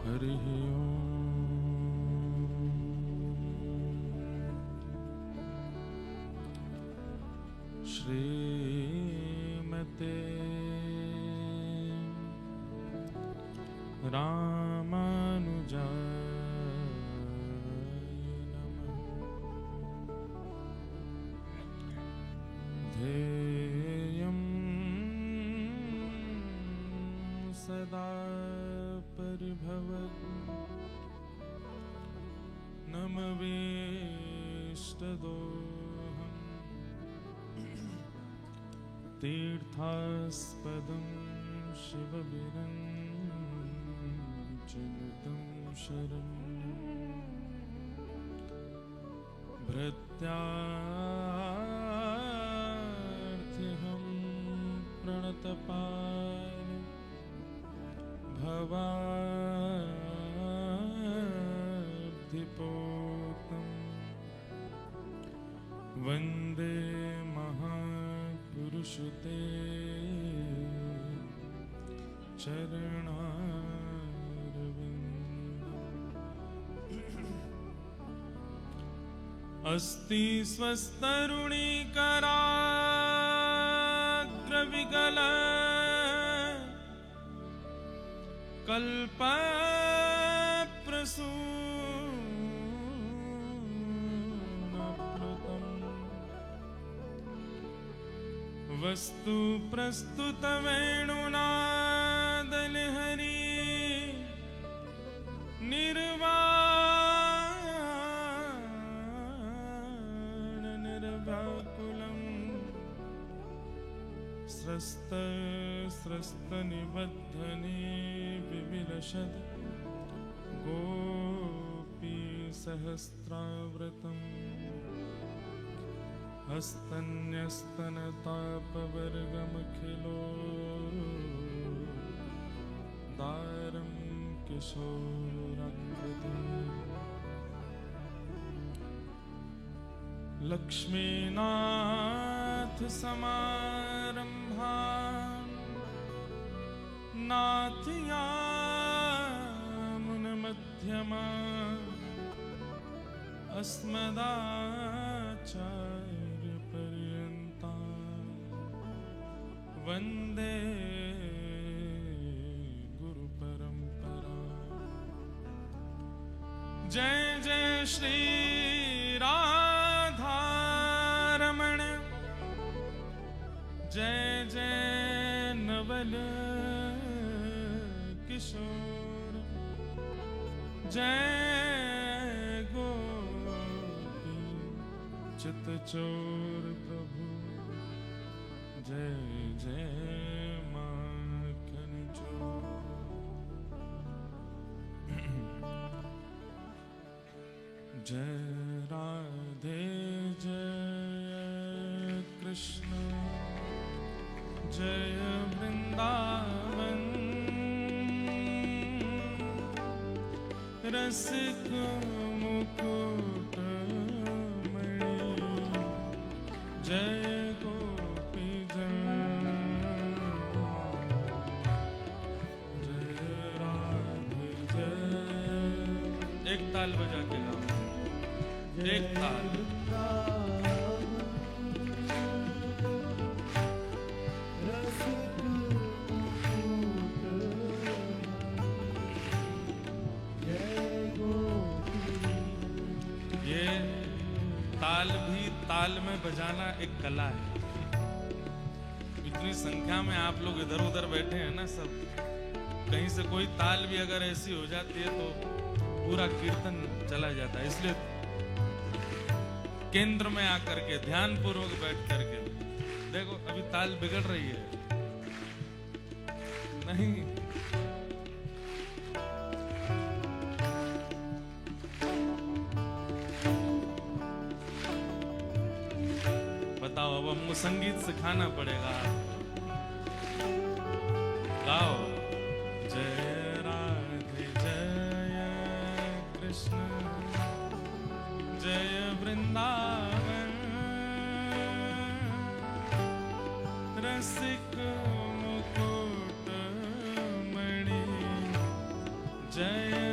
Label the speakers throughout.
Speaker 1: हरिः ओम्। श्रीमते रामानुजाय नमः। ध्येयं सदा परिभवत् नमवेष्टदोहम् तीर्थास्पदं शिवविरञ्चिनुतं शरणं भृत्यार्थिहं प्रणतपाल भवाब्धिपोतं वन्दे महापुरुषते चरणारविन्दम्। अस्ति स्वस्तरुणीकराग्रविगल कल्पप्रसूनप्लुतम् वस्तु प्रस्तुतवेणुनादलहरी निर्वाण निर्व्याकुलम् स्रस्तनिबद्धने विविलसद् गोपीसहस्राव्रतम् हस्तन्यस्तनतापवर्गमखिलो दारं किशोराकृतिम् लक्ष्मीनाथ समारम्भां नाथयामुनमध्यमाम् अस्मदाचार्यपर्यन्तां वन्दे गुरुपरम्पराम्। जय जय श्री राधारमण जय जय नवल किशोर जय गोपी चित्तचोर प्रभु जय जय माखन चोर। जय राधे जय कृष्ण जय वृंदावन रसिक मुकुट मणि जय गोपी जन जय राधे जय। एक ताल बजा के गाओ एक ताल। ये ताल भी ताल में बजाना एक कला है। इतनी संख्या में आप लोग इधर उधर बैठे हैं ना सब, कहीं से कोई ताल भी अगर ऐसी हो जाती है तो पूरा कीर्तन चला जाता है। इसलिए केंद्र में आकर के ध्यान पूर्वक बैठ करके देखो, अभी ताल बिगड़ रही है नहीं। बताओ, अब हमको संगीत सिखाना पड़ेगा। गाओ जय राधे जय कृष्ण जय वृंदावन रसिक मुकुट मणि जय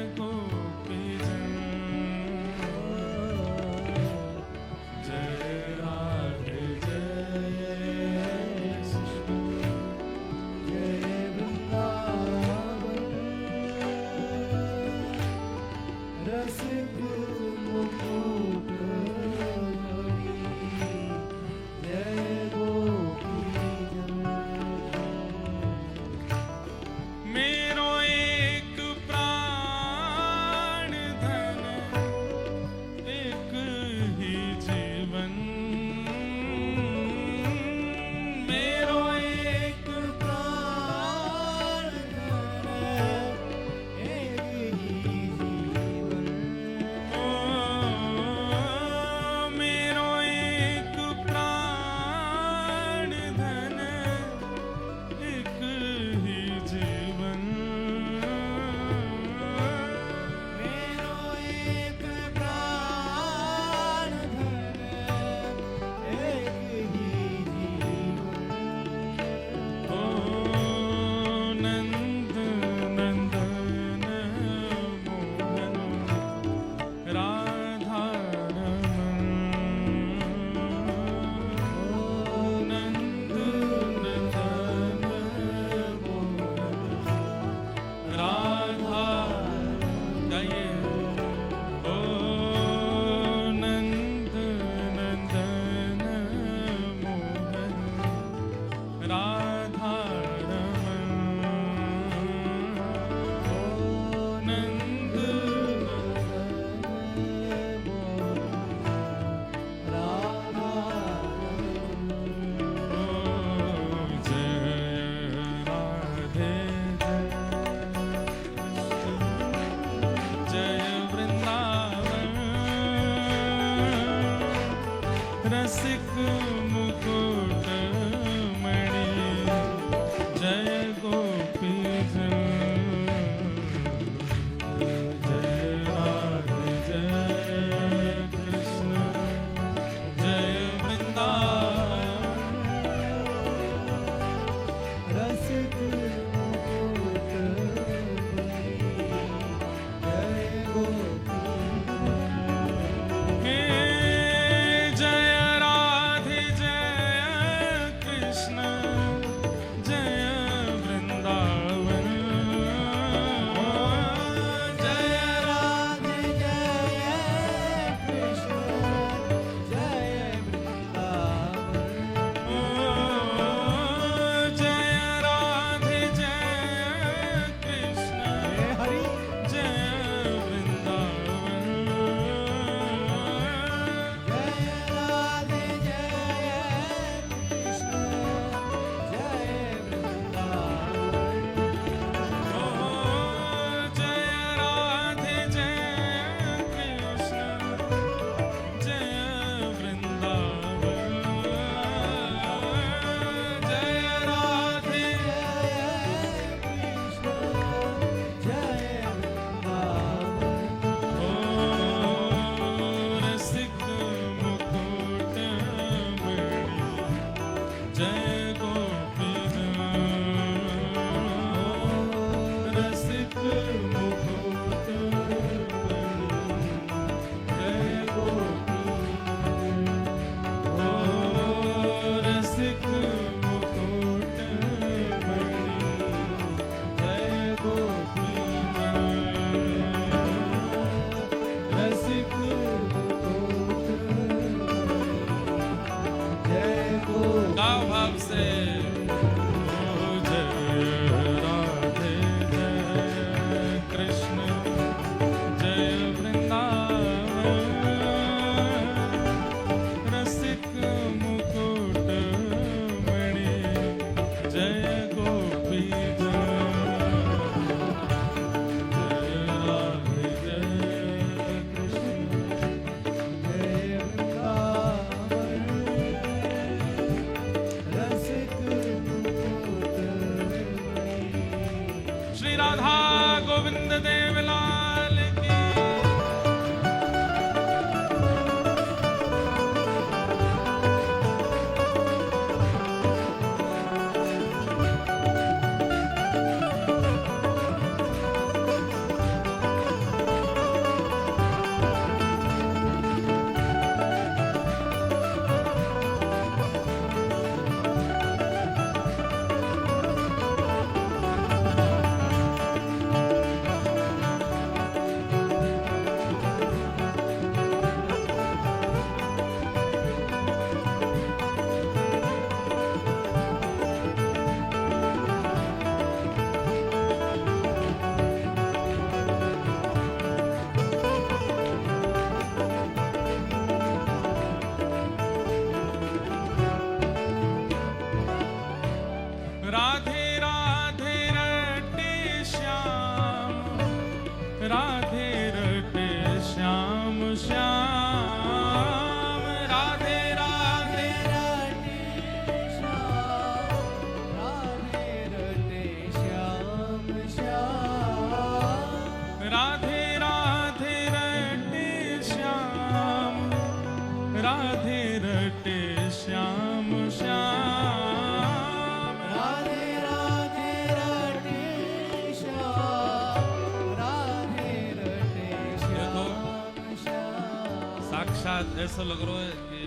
Speaker 1: साक्षात ऐसा लग रहा है कि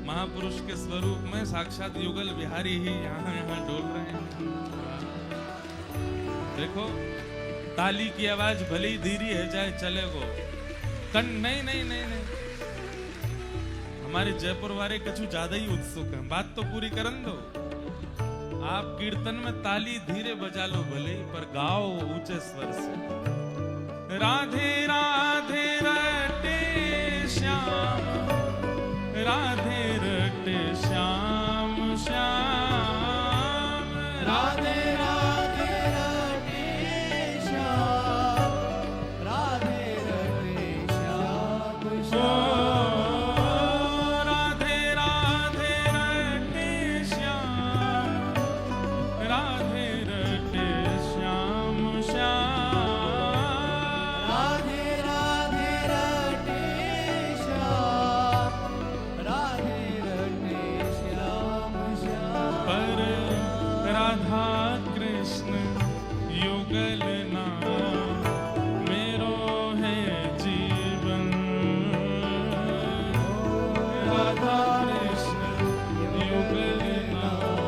Speaker 1: महापुरुष के स्वरूप में साक्षात युगल बिहारी ही यहाँ डोल रहे हैं। देखो ताली की आवाज भले ही धीरी है जाए चलेगो, कन नहीं नहीं नहीं नहीं, हमारे जयपुर वाले कछु ज्यादा ही उत्सुक हैं, बात तो पूरी करन दो। आप कीर्तन में ताली धीरे बजा लो भले ही, पर गाओ ऊंचे स्वर से। राधे राधे रटे श्याम, राधे रटे श्याम श्याम, राधे राधे रटे श्याम, राधे रटे श्याम श्याम, राधे राधे रटे श्याम, राधे रटे श्याम श्याम, राधे राधे रटे श्याम, राधे रटे श्याम श्याम। पर राधा कृष्ण युगल नाम मेरो है जीवन, राधा कृष्ण युगल नाम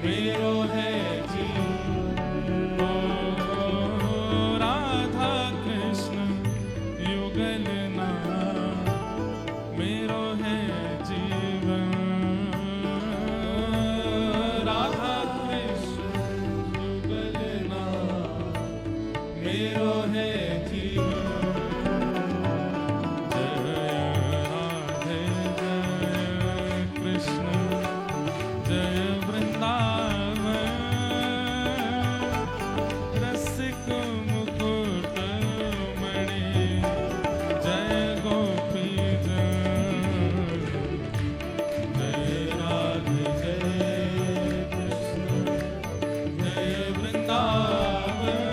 Speaker 1: मेरो है जीवन, राधा कृष्ण युगल नाम मेरो है जीवन, राधा कृष्ण युगल नाम मेरो है जीवन। जय राधे जय कृष्ण जय वृंदावन, रसिक मुकुट मणि जय गोपी जन, जय राधे जय कृष्ण जय वृंदावन,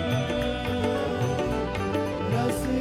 Speaker 1: रसिक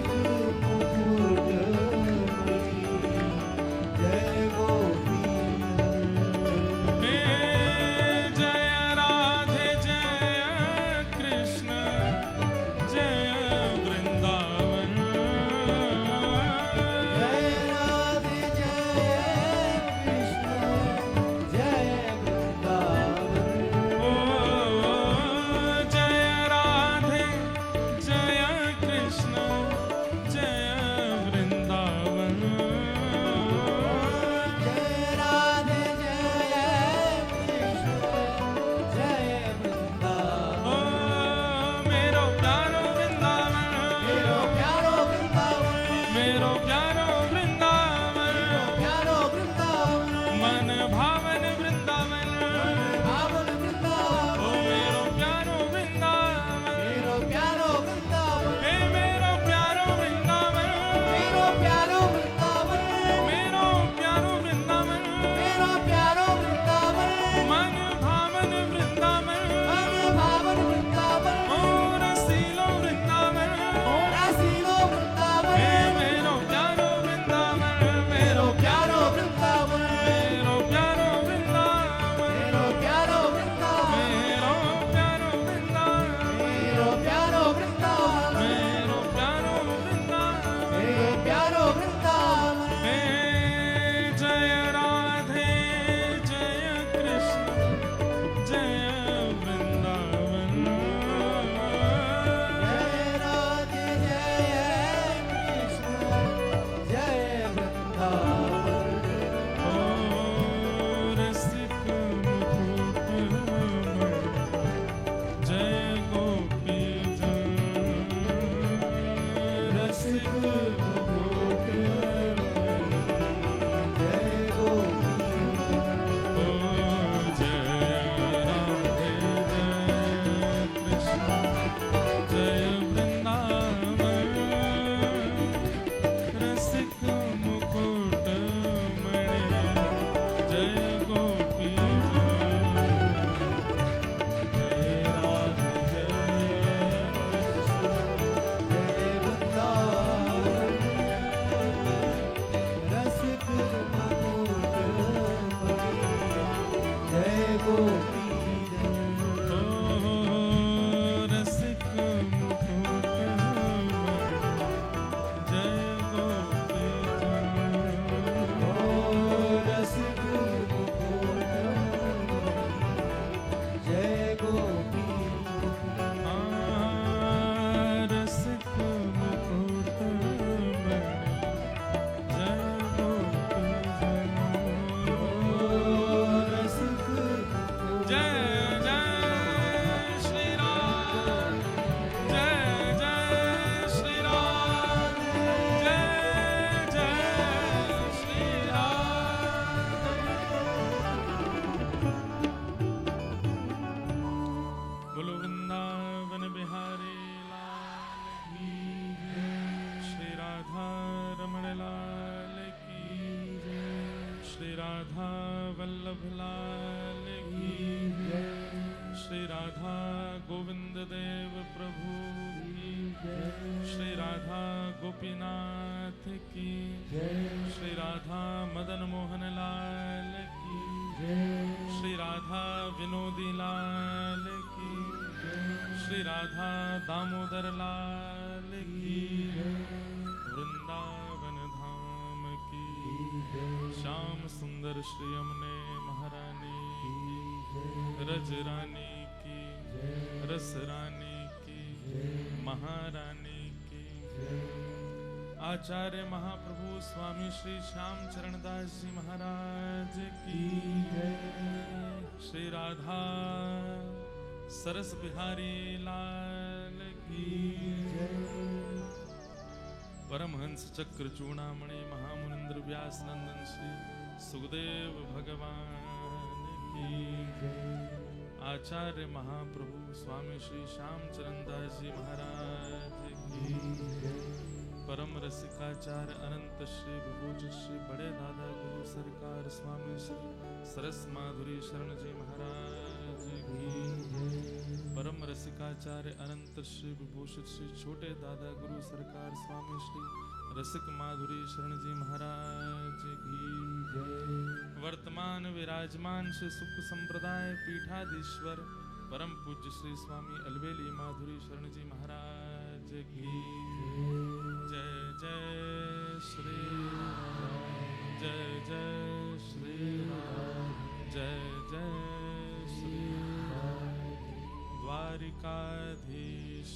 Speaker 1: वल्लभ लाल की, श्री राधा गोविंद देव प्रभु की, श्री राधा गोपीनाथ की, श्री राधा मदन मोहन लाल की, श्री राधा विनोदी लाल की, श्री राधा दामोदर लाल की, वृंदावन धाम की, श्याम सुंदर श्री यमुने महारानी की, रज रानी की, रस रानी की, महारानी की, आचार्य महाप्रभु स्वामी श्री श्याम चरणदास जी महाराज की, श्री राधा सरस बिहारी लाल की, परमहंस चक्र चूड़ामणि महामुनिंद्र व्यास नंदन श्री सुखदेव भगवान की, आचार्य महाप्रभु स्वामी श्री श्याम चरणदास जी महाराज की, परम रसिकाचार्य अनंत श्री विभूज श्री बड़े दादा गुरु सरकार स्वामी श्री सरस माधुरी शरण जी महाराज की, परम रसिकाचार्य अनंत श्री विभूषित श्री छोटे दादा गुरु सरकार स्वामी श्री रसिक माधुरी शरण जी महाराज की, वर्तमान विराजमान श्री सुख संप्रदाय पीठाधीश्वर परम पूज्य श्री स्वामी अलवेली माधुरी शरण जी महाराज की, जय जय श्री राम, जय जय श्री राम, जय जय श्री राम, द्वारिकाधीश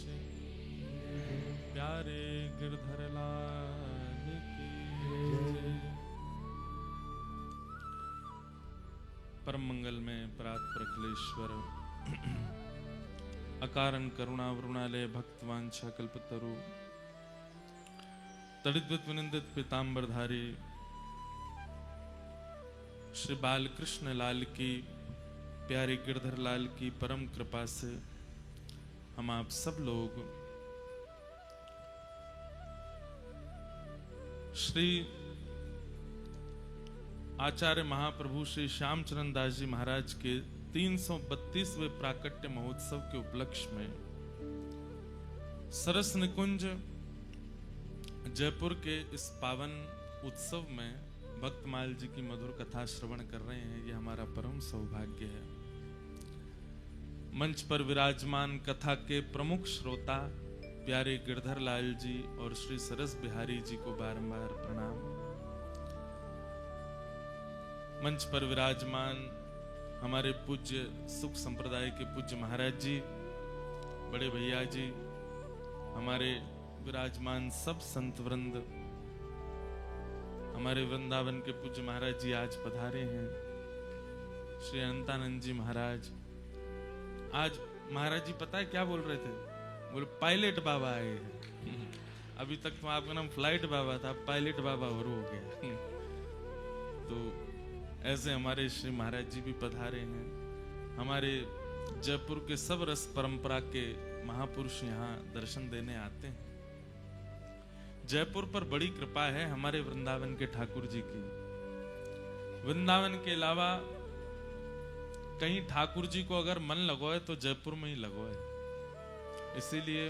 Speaker 1: प्यारे गिरधर लाल की जय। परम मंगल में प्रात प्रखलेश्वर अकारण करुणा वरुणालय भक्तवांछा कल्पतरु तड़िद्वत विनिंदित पीतांबरधारी श्री बालकृष्ण लाल की प्यारे गिरधर लाल की परम कृपा से हम आप सब लोग श्री आचार्य महाप्रभु श्री श्यामचरण दास जी महाराज के 332वें प्राकट्य महोत्सव के उपलक्ष्य में सरस निकुंज जयपुर के इस पावन उत्सव में भक्तमाल जी की मधुर कथा श्रवण कर रहे हैं। ये हमारा परम सौभाग्य है। मंच पर विराजमान कथा के प्रमुख श्रोता प्यारे गिरधर लाल जी और श्री सरस बिहारी जी को बारंबार प्रणाम। मंच पर विराजमान हमारे पूज्य सुख संप्रदाय के पूज्य महाराज जी, बड़े भैया जी, हमारे विराजमान सब संत वृंद, हमारे वृंदावन के पूज्य महाराज जी आज पधारे हैं, श्री अनंतानंद जी महाराज। आज महाराज जी पता है क्या बोल रहे थे? बोले पायलट बाबा आए हैं। अभी तक तो आपका नाम फ्लाइट बाबा था, पायलट बाबा और हो गया। तो ऐसे हमारे श्री महाराज जी भी पधारे हैं। हमारे जयपुर के सब रस परंपरा के महापुरुष यहाँ दर्शन देने आते हैं। जयपुर पर बड़ी कृपा है हमारे वृंदावन के ठाकुर जी की। वृंदावन के अलावा कहीं ठाकुर जी को अगर मन लगोए तो जयपुर में ही लगोए। इसीलिए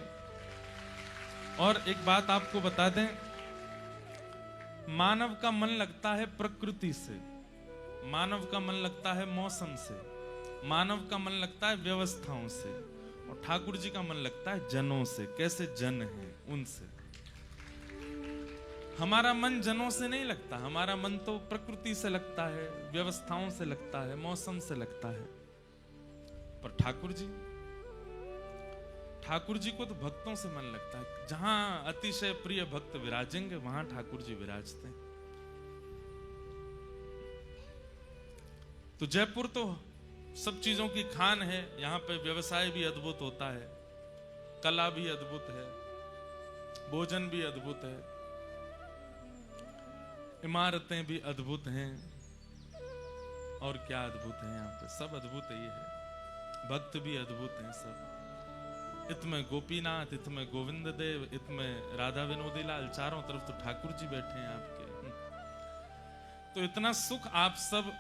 Speaker 1: और एक बात आपको बता दें, मानव का मन लगता है प्रकृति से, मानव का मन लगता है मौसम से, मानव का मन लगता है व्यवस्थाओं से, और ठाकुर जी का मन लगता है जनों से। कैसे जन हैं उनसे। हमारा मन जनों से नहीं लगता, हमारा मन तो प्रकृति से लगता है, व्यवस्थाओं से लगता है, मौसम से लगता है। पर ठाकुर जी को तो भक्तों से मन लगता है। जहां अतिशय प्रिय भक्त विराजेंगे वहां ठाकुर जी विराजते हैं। तो जयपुर तो सब चीजों की खान है। यहाँ पे व्यवसाय भी अद्भुत होता है, कला भी अद्भुत है, भोजन भी अद्भुत है, इमारतें भी अद्भुत हैं, और क्या अद्भुत है यहाँ पे, सब अद्भुत ही है। भक्त भी अद्भुत हैं सब। इतमें गोपीनाथ, इतमें गोविंद देव, इतमें राधा विनोदी लाल, चारों तरफ तो ठाकुर जी बैठे हैं आपके। तो इतना सुख आप सब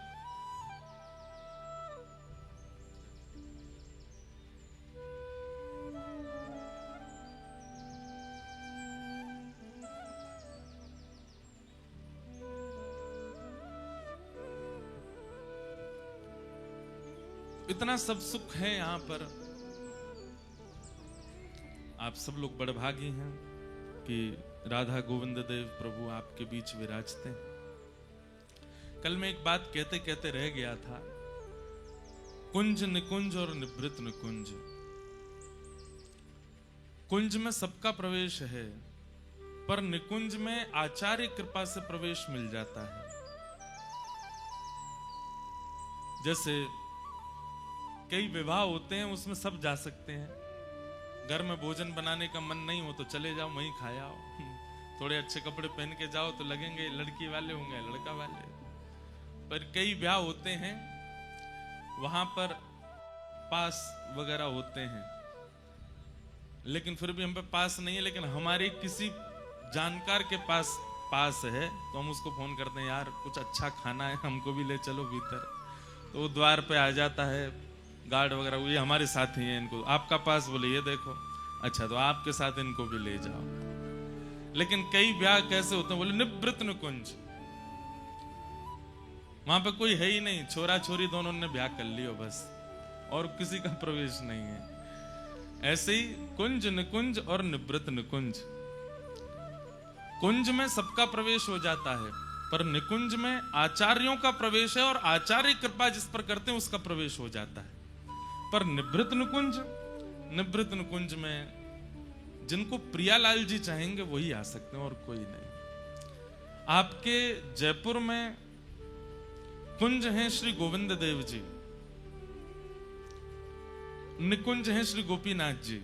Speaker 1: इतना सब सुख है यहाँ पर। आप सब लोग बड़भागी हैं कि राधा गोविंद देव प्रभु आपके बीच विराजते हैं। कल मैं एक बात कहते कहते रह गया था, कुंज निकुंज और निभृत निकुंज। कुंज में सबका प्रवेश है, पर निकुंज में आचार्य कृपा से प्रवेश मिल जाता है। जैसे कई विवाह होते हैं, उसमें सब जा सकते हैं। घर में भोजन बनाने का मन नहीं हो तो चले जाओ, वहीं खाया आओ। थोड़े अच्छे कपड़े पहन के जाओ तो लगेंगे लड़की वाले होंगे लड़का वाले। पर कई ब्याह होते हैं, वहां पर पास वगैरह होते हैं, लेकिन फिर भी हम पे पास नहीं है, लेकिन हमारे किसी जानकार के पास है, तो हम उसको फोन करते हैं, यार कुछ अच्छा खाना है, हमको भी ले चलो भीतर। तो वो द्वार पे आ जाता है, गार्ड वगैरह, ये हमारे साथ ही है, इनको आपका पास, बोले ये देखो, अच्छा तो आपके साथ इनको भी ले जाओ। लेकिन कई ब्याह कैसे होते हैं, बोले निवृत्त निकुंज, वहां पे कोई है ही नहीं, छोरा छोरी दोनों ने ब्याह कर लियो बस, और किसी का प्रवेश नहीं है। ऐसे ही कुंज निकुंज और निवृत्त निकुंज। कुंज में सबका प्रवेश हो जाता है, पर निकुंज में आचार्यों का प्रवेश है, और आचार्य कृपा जिस पर करते हैं उसका प्रवेश हो जाता है। पर निवृत्त निकुंज में जिनको प्रियालाल जी चाहेंगे वही आ सकते हैं, और कोई नहीं। आपके जयपुर में कुंज हैं श्री गोविंद देव जी, निकुंज हैं श्री गोपीनाथ जी।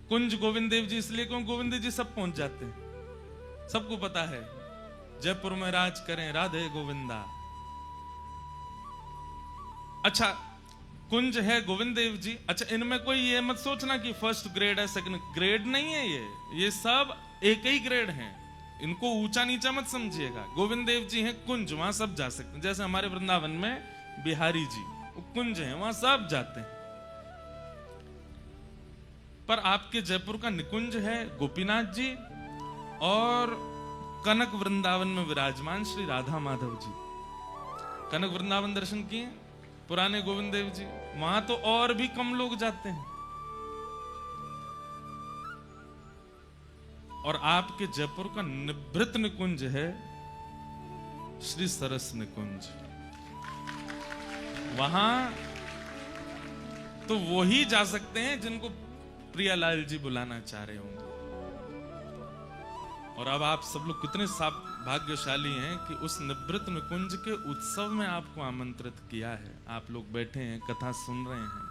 Speaker 1: कुंज गोविंद देव जी इसलिए क्यों, गोविंद जी सब पहुंच जाते हैं, सबको पता है, जयपुर में राज करें राधे गोविंदा। अच्छा, कुंज है गोविंद देव जी। अच्छा, इनमें कोई ये मत सोचना कि फर्स्ट ग्रेड है सेकंड ग्रेड, नहीं है, ये सब एक ही ग्रेड हैं, इनको ऊंचा नीचा मत समझिएगा। गोविंद देव जी हैं कुंज, वहां सब जा सकते हैं। जैसे हमारे वृंदावन में बिहारी जी वो कुंज हैं, वहां सब जाते हैं। पर आपके जयपुर का निकुंज है गोपीनाथ जी, और कनक वृंदावन में विराजमान श्री राधा माधव जी। कनक वृंदावन दर्शन किए पुराने गोविंद देव जी, वहां तो और भी कम लोग जाते हैं। और आपके जयपुर का निभृत निकुंज है श्री सरस निकुंज, वहां तो वो ही जा सकते हैं जिनको प्रियालाल जी बुलाना चाह रहे होंगे। और अब आप सब लोग कितने भाग्यशाली हैं कि उस निवृत्त निकुंज के उत्सव में आपको आमंत्रित किया है। आप लोग बैठे हैं, कथा सुन रहे हैं,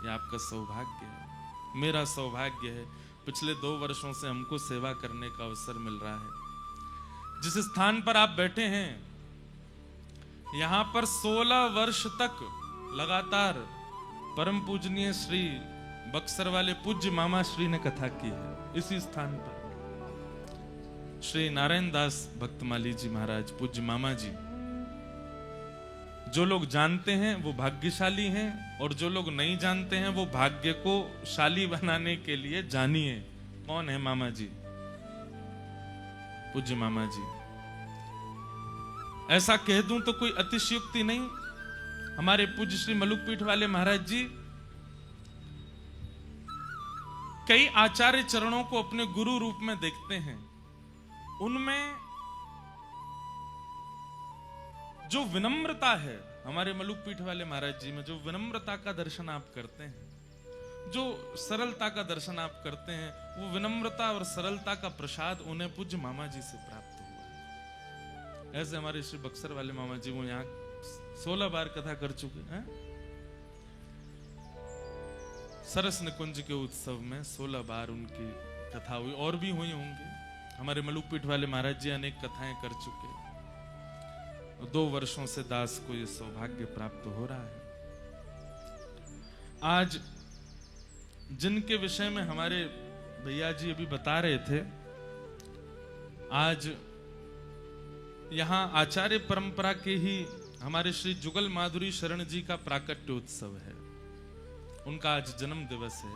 Speaker 1: ये आपका सौभाग्य है, मेरा सौभाग्य है। पिछले 2 वर्षों से हमको सेवा करने का अवसर मिल रहा है। जिस स्थान पर आप बैठे हैं, यहां पर 16 वर्ष तक लगातार परम पूजनीय श्री बक्सर वाले पूज्य मामा श्री ने कथा की है। इसी स्थान पर श्री नारायण दास भक्तमाली जी महाराज पूज्य मामा जी, जो लोग जानते हैं वो भाग्यशाली हैं, और जो लोग नहीं जानते हैं वो भाग्य को शाली बनाने के लिए जानिए कौन है मामा जी, पूज्य मामा जी। ऐसा कह दूं तो कोई अतिशयोक्ति नहीं। हमारे पूज्य श्री मलुकपीठ वाले महाराज जी कई आचार्य चरणों को अपने गुरु रूप में देखते हैं। उनमें जो विनम्रता है, हमारे मलुकपीठ वाले महाराज जी में जो विनम्रता का दर्शन आप करते हैं, जो सरलता का दर्शन आप करते हैं, वो विनम्रता और सरलता का प्रसाद उन्हें पूज्य मामा जी से प्राप्त हुआ। ऐसे हमारे श्री बक्सर वाले मामा जी, वो यहाँ 16 बार कथा कर चुके हैं। सरस निकुंज के उत्सव में 16 बार उनकी कथा हुई, और भी हुई होंगी। हमारे मलुकपीठ वाले महाराज जी अनेक कथाएं कर चुके। 2 वर्षों से दास को यह सौभाग्य प्राप्त हो रहा है। आज जिनके विषय में हमारे भैया जी अभी बता रहे थे, आज यहां आचार्य परंपरा के ही हमारे श्री जुगल माधुरी शरण जी का प्राकट्य उत्सव है। उनका आज जन्म दिवस है।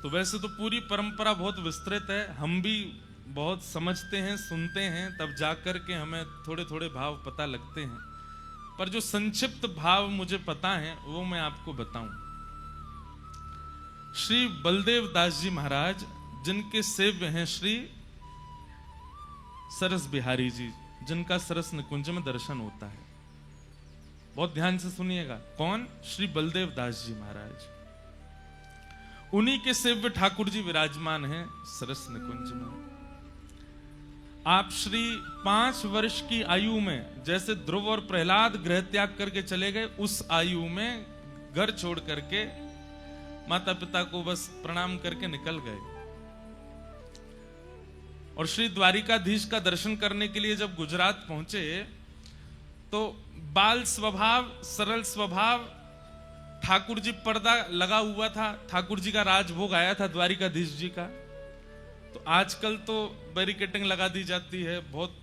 Speaker 1: तो वैसे तो पूरी परंपरा बहुत विस्तृत है, हम भी बहुत समझते हैं, सुनते हैं, तब जाकर के हमें थोड़े थोड़े भाव पता लगते हैं। पर जो संक्षिप्त भाव मुझे पता है वो मैं आपको बताऊं। श्री बलदेव दास जी महाराज, जिनके सेव्य हैं श्री सरस बिहारी जी, जिनका सरस निकुंज में दर्शन होता है। बहुत ध्यान से सुनिएगा, कौन? श्री बलदेव दास जी महाराज। उन्हीं के सेव्य ठाकुर जी विराजमान हैं सरस निकुंज में। आप श्री 5 वर्ष की आयु में, जैसे ध्रुव और प्रहलाद गृह त्याग करके चले गए, उस आयु में घर छोड़ करके माता पिता को बस प्रणाम करके निकल गए। और श्री द्वारिकाधीश का दर्शन करने के लिए जब गुजरात पहुंचे तो बाल स्वभाव, सरल स्वभाव, ठाकुर जी पर्दा लगा हुआ था, ठाकुर जी का राजभोग आया था द्वारिकाधीश जी का। तो आजकल तो बैरिकेटिंग लगा दी जाती है, बहुत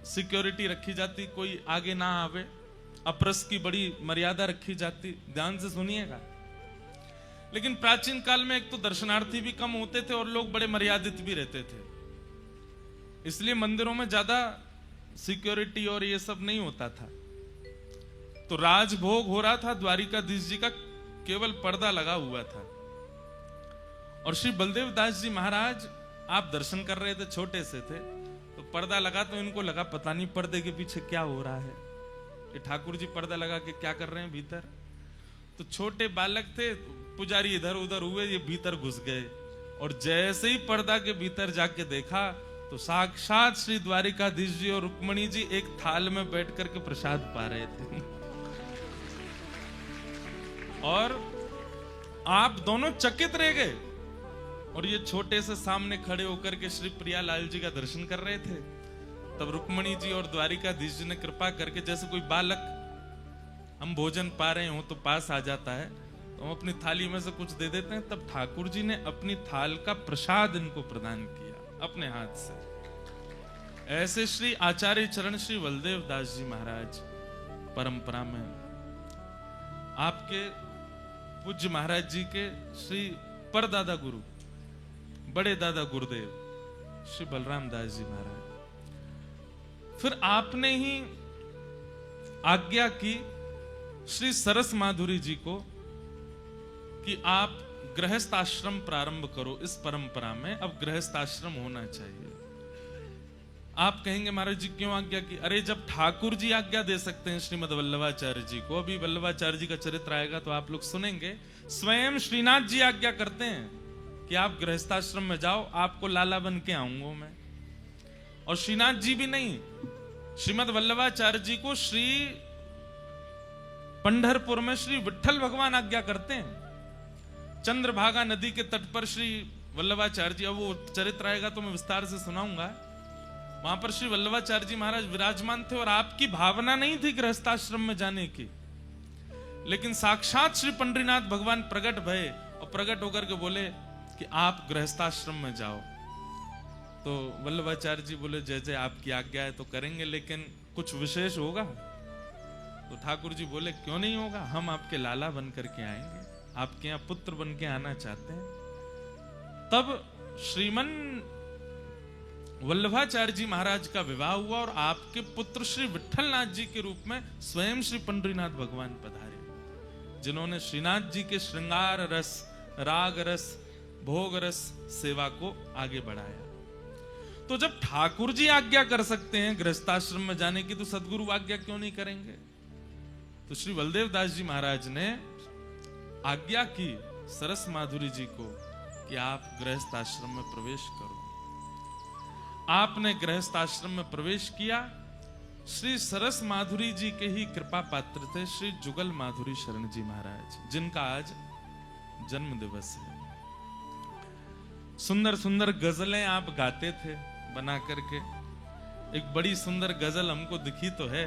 Speaker 1: सिक्योरिटी रखी जाती, कोई आगे ना आवे, अपरस की बड़ी मर्यादा रखी जाती। ध्यान से सुनिएगा। लेकिन प्राचीन काल में एक तो दर्शनार्थी भी कम होते थे और लोग बड़े मर्यादित भी रहते थे, इसलिए मंदिरों में ज्यादा सिक्योरिटी और ये सब नहीं होता था। तो राजभोग हो रहा था, द्वारिकाधीश जी का केवल पर्दा लगा हुआ था। और श्री बलदेव दास जी महाराज आप दर्शन कर रहे थे, छोटे से थे, तो पर्दा लगा तो इनको लगा पता नहीं पर्दे के पीछे क्या हो रहा है, ये ठाकुर जी पर्दा लगा के क्या कर रहे हैं भीतर। तो छोटे बालक थे, पुजारी इधर उधर हुए, ये भीतर घुस गए और जैसे ही पर्दा के भीतर जाके देखा तो साक्षात श्री द्वारिकाधीश जी और रुक्मणी जी एक थाल में बैठ करके प्रसाद पा रहे थे। और आप दोनों चकित रह गए। और ये छोटे से सामने खड़े होकर के श्री प्रियालाल जी का दर्शन कर रहे थे। तब रुक्मणी जी और द्वारिकाधीश जी ने कृपा करके, जैसे कोई बालक हम भोजन पा रहे हो तो पास आ जाता है, तो हम अपनी थाली में से कुछ दे देते हैं, तब ठाकुर जी ने अपनी थाल का प्रसाद इनको प्रदान किया अपने हाथ से। ऐसे श्री आचार्य चरण श्री बलदेव दास जी महाराज परंपरा में आपके पूज्य महाराज जी के श्री परदादा गुरु, बड़े दादा गुरुदेव श्री बलराम दास जी महाराज। फिर आपने ही आज्ञा की श्री सरस माधुरी जी को कि आप गृहस्थ आश्रम प्रारंभ करो। इस परंपरा में अब गृहस्थ आश्रम होना चाहिए। आप कहेंगे महाराज जी क्यों आज्ञा की? अरे जब ठाकुर जी आज्ञा दे सकते हैं श्रीमद वल्लभाचार्य जी को, अभी वल्लभाचार्य जी का चरित्र आएगा तो आप लोग सुनेंगे, स्वयं श्रीनाथ जी आज्ञा करते हैं कि आप गृहस्थाश्रम में जाओ, आपको लाला बन के आऊंगा मैं। और श्रीनाथ जी भी नहीं, श्रीमद वल्लभाचार्य जी को श्री पंढरपुर में श्री विठल भगवान आज्ञा करते हैं। चंद्रभागा नदी के तट पर श्री वल्लभाचार्य जी, अब वो चरित्र आएगा तो मैं विस्तार से सुनाऊंगा, वहां पर श्री वल्लभाचार्य जी महाराज विराजमान थे और आपकी भावना नहीं थी गृहस्थाश्रम में जाने की, लेकिन साक्षात श्री पंडरीनाथ भगवान प्रकट भये और प्रकट होकर के बोले कि आप गृहस्थाश्रम में जाओ। तो वल्लभाचार्य जी बोले जय जय आपकी आज्ञा है तो करेंगे, लेकिन कुछ विशेष होगा? तो ठाकुर जी बोले क्यों नहीं होगा, हम आपके लाला बन करके आएंगे, आपके यहाँ पुत्र बन के आना चाहते हैं। तब श्रीमन वल्लभाचार्य जी महाराज का विवाह हुआ और आपके पुत्र श्री विठलनाथ जी के रूप में स्वयं श्री पंडरीनाथ भगवान पधारे, जिन्होंने श्रीनाथ जी के श्रृंगार रस, राग रस, भोग रस सेवा को आगे बढ़ाया। तो जब ठाकुर जी आज्ञा कर सकते हैं गृहस्थाश्रम में जाने की, तो सदगुरु आज्ञा क्यों नहीं करेंगे? तो श्री बलदेव दास जी महाराज ने आज्ञा की सरस माधुरी जी को कि आप गृहस्थाश्रम में प्रवेश करो। आपने गृहस्थाश्रम में प्रवेश किया। श्री सरस माधुरी जी के ही कृपा पात्र थे श्री जुगल माधुरी शरण जी महाराज, जिनका आज जन्म दिवस है। सुंदर सुंदर गजलें आप गाते थे बना करके। एक बड़ी सुंदर गजल हमको दिखी तो है,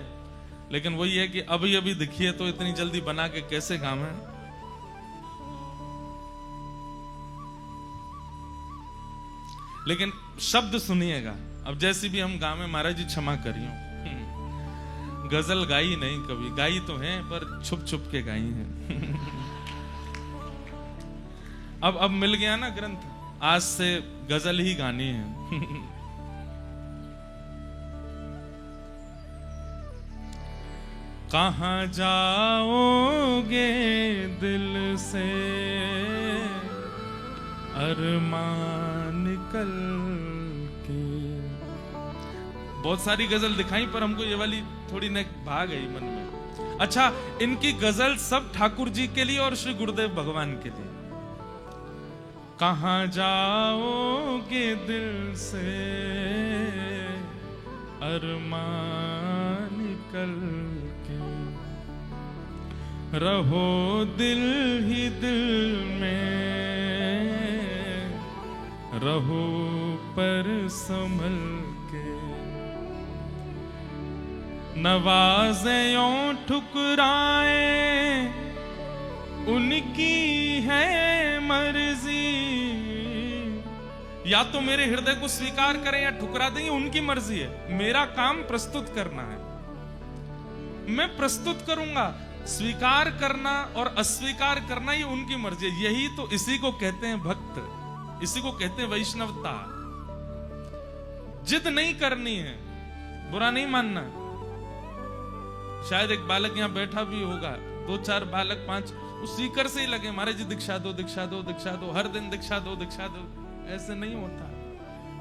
Speaker 1: लेकिन वही है कि अभी अभी दिखी है तो इतनी जल्दी बना के कैसे गावे। लेकिन शब्द सुनिएगा। अब जैसी भी हम गावे, महाराज जी क्षमा करियो, गजल गाई नहीं कभी, गाई तो है पर छुप छुप के गाई है। अब मिल गया ना ग्रंथ, आज से गजल ही गानी है। कहाँ जाओगे दिल से अरमान निकल के। बहुत सारी गजल दिखाई पर हमको ये वाली थोड़ी न भाग गई मन में। अच्छा, इनकी गजल सब ठाकुर जी के लिए और श्री गुरुदेव भगवान के लिए। कहाँ जाओगे दिल से अरमान निकल के, रहो दिल ही दिल में, रहो पर संभल के। नवाज़े यूं ठुकराए उनकी है मर्जी, या तो मेरे हृदय को स्वीकार करें या ठुकरा दें, उनकी मर्जी है। मेरा काम प्रस्तुत करना है, मैं प्रस्तुत करूंगा। स्वीकार करना और अस्वीकार करना ये उनकी मर्जी है। यही तो इसी को कहते हैं भक्त, इसी को कहते हैं वैष्णवता। जिद नहीं करनी है, बुरा नहीं मानना। शायद एक बालक यहां बैठा भी होगा, 2-4 बालक 5 उस सीकर से ही लगे, महाराज जी दीक्षा दो, दीक्षा दो, दीक्षा दो, हर दिन दीक्षा दो, दीक्षा दो। ऐसे नहीं होता।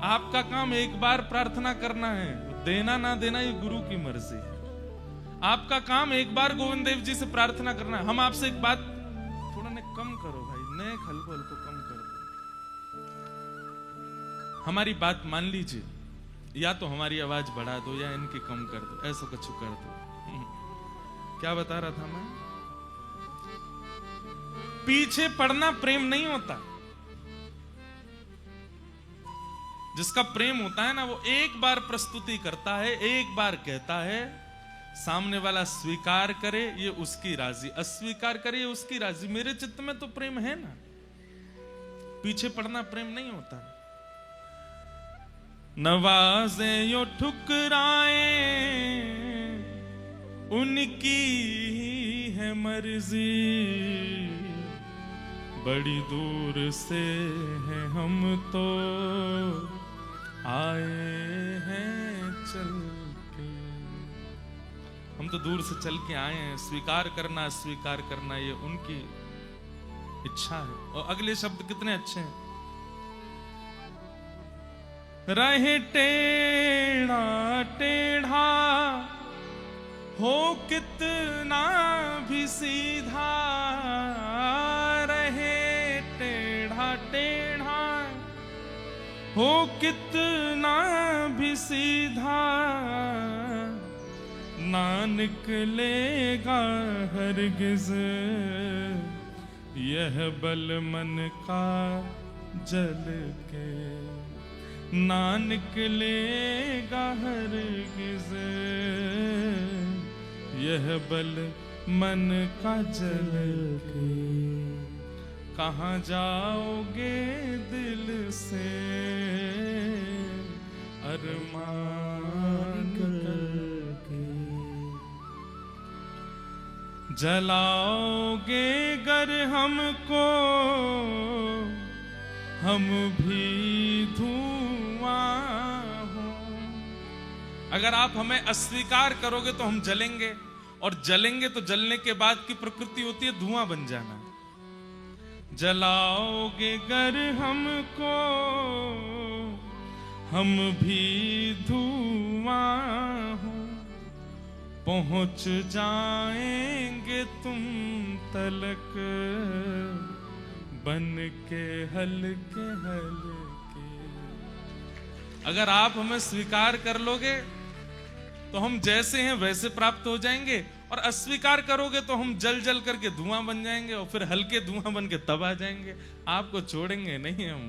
Speaker 1: आपका काम एक बार प्रार्थना करना है, देना ना देना ये गुरु की मर्जी है। आपका काम एक बार गोविंद देव जी से प्रार्थना करना है। हम आपसे एक बात थोड़ा ने कम करो भाई, ने हल्को हल्को कम कर दो, हमारी बात मान लीजिए, या तो हमारी आवाज बढ़ा दो या इनकी कम कर दो, ऐसा कुछ कर दो। क्या बता रहा था मैं? पीछे पड़ना प्रेम नहीं होता। जिसका प्रेम होता है ना, वो एक बार प्रस्तुति करता है, एक बार कहता है, सामने वाला स्वीकार करे ये उसकी राजी, अस्वीकार करे ये उसकी राजी। मेरे चित्त में तो प्रेम है ना, पीछे पड़ना प्रेम नहीं होता। नवाज़े यो ठुकराए उनकी है मर्जी, बड़ी दूर से हैं हम तो आए हैं चल के। हम तो दूर से चल के आए हैं। स्वीकार करना अस्वीकार करना ये उनकी इच्छा है। और अगले शब्द कितने अच्छे हैं। रहे टेढ़ा टेढ़ा हो कितना भी सीधा, रहे टेढ़ा टेढ़ा हो कितना भी सीधा, ना निकलेगा हरगिज यह बल मन का जल के, ना निकलेगा हरगिज यह बल मन का जल के। कहाँ जाओगे दिल से अरमान करके, जलाओगे गर हमको हम भी धुआं हो। अगर आप हमें अस्वीकार करोगे तो हम जलेंगे, और जलेंगे तो जलने के बाद की प्रकृति होती है धुआं बन जाना। जलाओगे गर हमको हम भी धुआं हो, पहुंच जाएंगे तुम तलक बन के हल्के हल्के। अगर आप हमें स्वीकार कर लोगे तो हम जैसे हैं वैसे प्राप्त हो जाएंगे, और अस्वीकार करोगे तो हम जल जल करके धुआं बन जाएंगे, और फिर हल्के धुआं बन के तब आ जाएंगे। आपको छोड़ेंगे नहीं हम।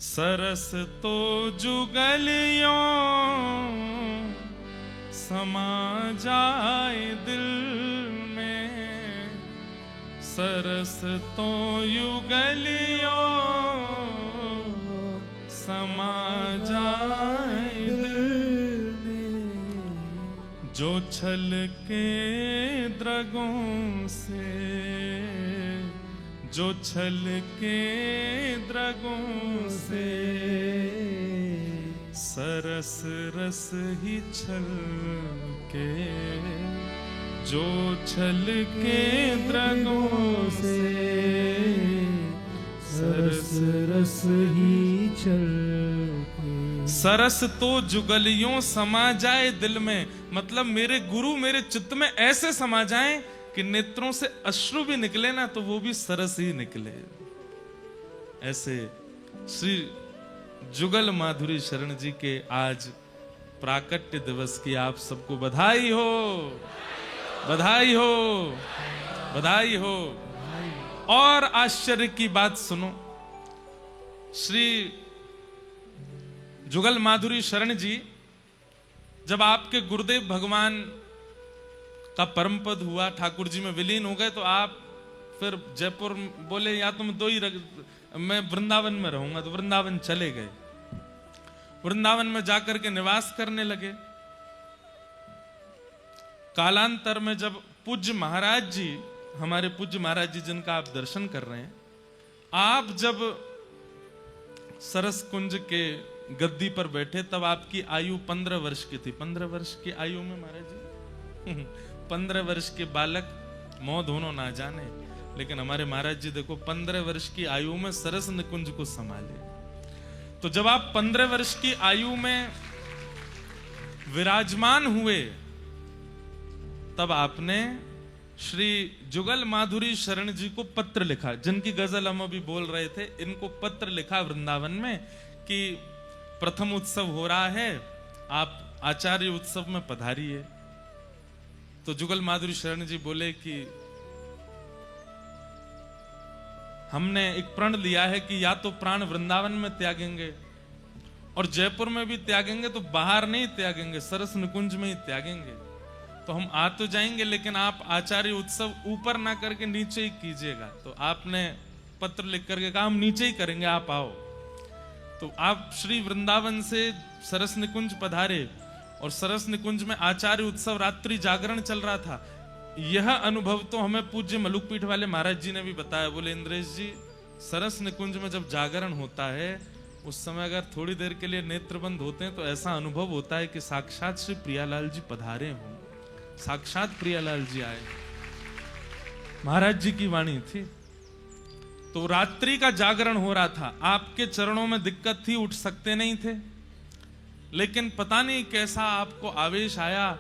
Speaker 1: सरस तो जुगलियों समा जाए दिल में, सरस तो युगलियों समा जाए दिल में, जो छल के द्रगों से, जो छल के द्रगों से सरस रस ही छल के, जो छल के द्रगों से,
Speaker 2: सरस रस ही छल के।
Speaker 1: सरस तो जुगलियों समा जाए दिल में, मतलब मेरे गुरु मेरे चित्त में ऐसे समा जाएं कि नेत्रों से अश्रु भी निकले ना तो वो भी सरस ही निकले। ऐसे श्री जुगल माधुरी शरण जी के आज प्राकट्य दिवस की आप सबको बधाई हो, बधाई हो, बधाई हो। और आश्चर्य की बात सुनो, श्री जुगल माधुरी शरण जी जब आपके गुरुदेव भगवान का परम पद हुआ, ठाकुर जी में विलीन हो गए, तो आप फिर जयपुर बोले या तुम दो ही मैं वृंदावन में रहूंगा, तो वृंदावन चले गए। वृंदावन में जाकर के निवास करने लगे। कालांतर में जब पूज्य महाराज जी, हमारे पूज्य महाराज जी जिनका आप दर्शन कर रहे हैं, आप जब सरस कुंज के गद्दी पर बैठे तब आपकी आयु 15 वर्ष की थी। 15 वर्ष की आयु में महाराज जी 15 वर्ष के बालक मोह दोनों ना जाने, लेकिन हमारे महाराज जी देखो 15 वर्ष की आयु में सरस निकुंज को संभाले। तो जब आप 15 वर्ष की आयु में विराजमान हुए तब आपने श्री जुगल माधुरी शरण जी को पत्र लिखा, जिनकी गजल हम अभी बोल रहे थे, इनको पत्र लिखा वृंदावन में कि प्रथम उत्सव हो रहा है, आप आचार्य उत्सव में पधारिए। तो जुगल माधुरी शरण जी बोले कि हमने एक प्रण लिया है कि या तो प्राण वृंदावन में त्यागेंगे और जयपुर में भी त्यागेंगे, तो बाहर नहीं त्यागेंगे, सरस निकुंज में ही त्यागेंगे। तो हम आ तो जाएंगे लेकिन आप आचार्य उत्सव ऊपर ना करके नीचे ही कीजिएगा। तो आपने पत्र लिख करके कहा हम नीचे ही करेंगे, आप आओ। तो आप श्री वृंदावन से सरस निकुंज पधारे और सरस निकुंज में आचार्य उत्सव रात्रि जागरण चल रहा था। यह अनुभव तो हमें पूज्य मलुकपीठ वाले महाराज जी ने भी बताया। बोले इंद्रेश जी, सरस निकुंज में जब जागरण होता है उस समय अगर थोड़ी देर के लिए नेत्र बंद होते हैं तो ऐसा अनुभव होता है कि साक्षात श्री प्रियालाल जी पधारे हों, साक्षात प्रियालाल जी आए। महाराज जी की वाणी थी। तो रात्रि का जागरण हो रहा था, आपके चरणों में दिक्कत थी, उठ सकते नहीं थे, लेकिन पता नहीं कैसा आपको आवेश आया,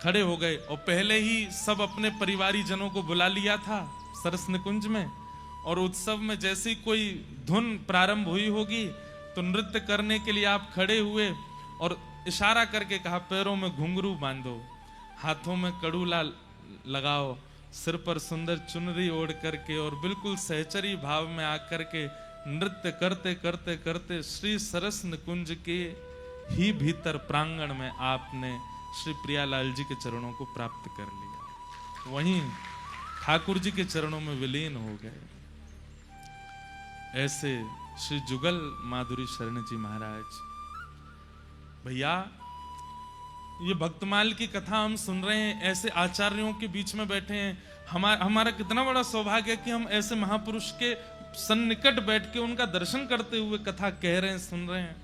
Speaker 1: खड़े हो गए और पहले ही सब अपने परिवारी जनों को बुला लिया था सरस निकुंज में। और उत्सव में जैसी कोई धुन प्रारंभ हुई होगी तो नृत्य करने के लिए आप खड़े हुए और इशारा करके कहा पैरों में घुंघरू बांधो, हाथों में कड़ूला लगाओ, सिर पर सुंदर चुनरी ओढ़ करके और बिल्कुल सहचरी भाव में आकर के नृत्य करते करते करते श्री सरस निकुंज के ही भीतर प्रांगण में आपने श्री प्रियालाल जी के चरणों को प्राप्त कर लिया। वहीं ठाकुर जी के चरणों में विलीन हो गए। ऐसे श्री जुगल माधुरी शरण जी महाराज। भैया, ये भक्तमाल की कथा हम सुन रहे हैं, ऐसे आचार्यों के बीच में बैठे हैं। हमारा कितना बड़ा सौभाग्य है कि हम ऐसे महापुरुष के सन्निकट बैठ के उनका दर्शन करते हुए कथा कह रहे हैं, सुन रहे हैं।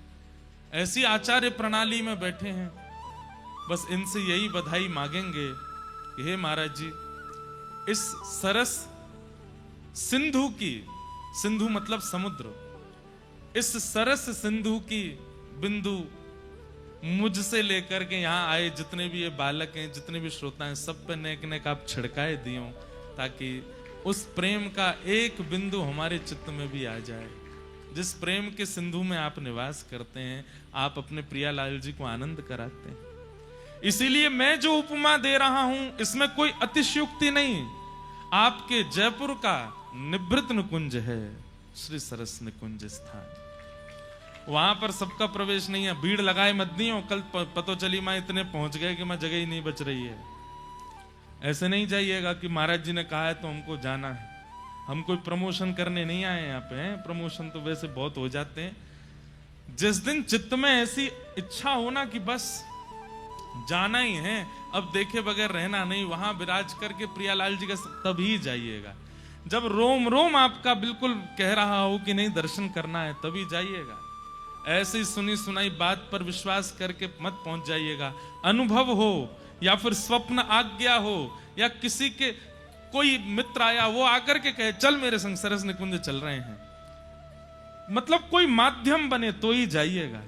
Speaker 1: ऐसी आचार्य प्रणाली में बैठे हैं। बस इनसे यही बधाई मांगेंगे कि हे महाराज जी, इस सरस सिंधु की, सिंधु मतलब समुद्र, इस सरस सिंधु की बिंदु मुझसे लेकर के यहाँ आए जितने भी ये बालक हैं, जितने भी श्रोता हैं, सब पे नेक नेक आप छिड़काए दियो, ताकि उस प्रेम का एक बिंदु हमारे चित्त में भी आ जाए। जिस प्रेम के सिंधु में आप निवास करते हैं, आप अपने प्रियालाल जी को आनंद कराते हैं। इसीलिए मैं जो उपमा दे रहा हूं इसमें कोई अतिशयोक्ति नहीं। आपके जयपुर का निभृत निकुंज है श्री सरस निकुंज स्थान। वहां पर सबका प्रवेश नहीं है, भीड़ लगाए मत नहीं हो। कल पतो चली मैं इतने पहुंच गए कि मैं जगह ही नहीं बच रही है। ऐसे नहीं जाइएगा कि महाराज जी ने कहा है तो हमको जाना है। हम कोई प्रमोशन करने नहीं आए यहाँ पे, प्रमोशन तो वैसे बहुत हो जाते हैं। जिस दिन चित्त में ऐसी इच्छा होना कि बस जाना ही है, अब देखे बगैर रहना नहीं, वहां विराज करके प्रियालाल जी का तभी जाइएगा। जब रोम रोम आपका बिल्कुल कह रहा हो कि नहीं दर्शन करना है, तभी जाइएगा। ऐसी सुनी सुनाई बात पर विश्वास करके मत पहुंच जाइएगा। अनुभव हो या फिर स्वप्न आज्ञा हो या किसी के कोई मित्र आया वो आकर के कहे चल मेरे संग सरस निकुंज चल रहे हैं, मतलब कोई माध्यम बने तो ही जाइएगा,